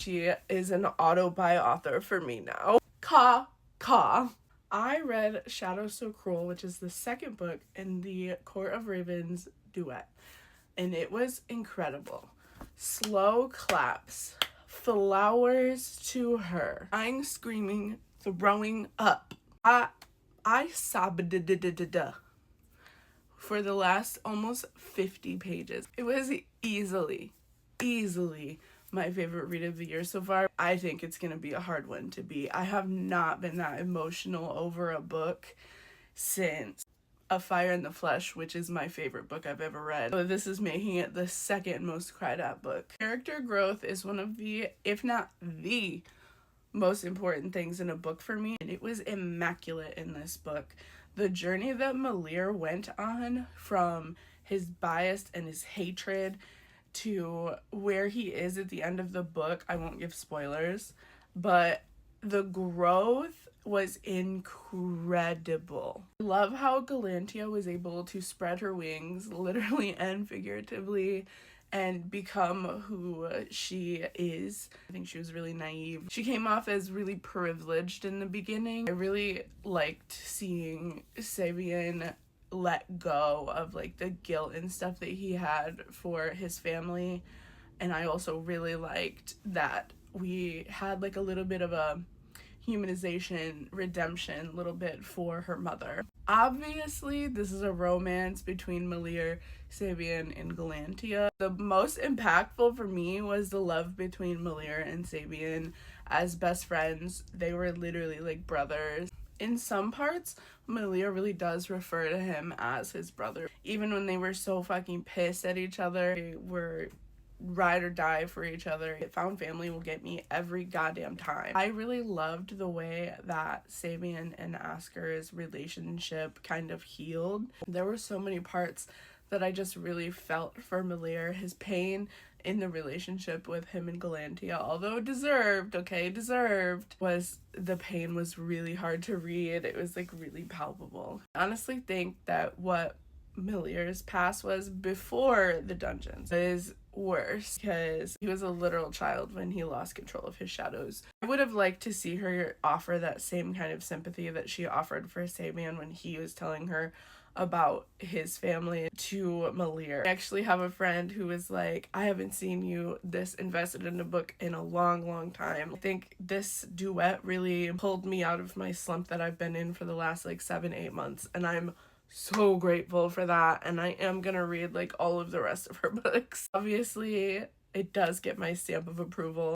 She is an auto-buy author for me now. I read Shadows So Cruel, which is the second book in the Court of Ravens duet, and it was incredible. Slow claps, flowers to her, crying, screaming, throwing up. I sobbed for the last almost 50 pages. It was easily my favorite read of the year so far. I think it's gonna be a hard one to beat. I have not been that emotional over a book since A Fire in the Flesh, which is my favorite book I've ever read. So this is making it the second most cried at book. Character growth is one of the, if not the, most important things in a book for me, and it was immaculate in this book. The journey that Malir went on from his bias and his hatred to where he is at the end of the book, I won't give spoilers, but the growth was incredible. I love how Galantia was able to spread her wings, literally and figuratively, and become who she is. I think she was really naive. She came off as really privileged in the beginning. I really liked seeing Sabian let go of like the guilt and stuff that he had for his family, and I also really liked that we had like a little bit of a humanization, redemption, a little bit for her mother. Obviously, this is a romance between Malir, Sabian, and Galantia. The most impactful for me was the love between Malir and Sabian as best friends. They were literally like brothers. In some parts, Malia really does refer to him as his brother. Even when they were so fucking pissed at each other, they were ride or die for each other. Found family will get me every goddamn time. I really loved the way that Sabian and Asker's relationship kind of healed. There were so many parts that I just really felt for Malir. His pain in the relationship with him and Galantia, although deserved, was the pain was really hard to read. It was like really palpable. I honestly think that what Malir's past was before the dungeons is worse, because he was a literal child when he lost control of his shadows. I would have liked to see her offer that same kind of sympathy that she offered for Sabian when he was telling her about his family to Malir. I actually have a friend who was like, I haven't seen you this invested in a book in a long time. I think this duet really pulled me out of my slump that I've been in for the last like 7-8 months, and I'm so grateful for that, and I am gonna read like all of the rest of her books. Obviously, it does get my stamp of approval.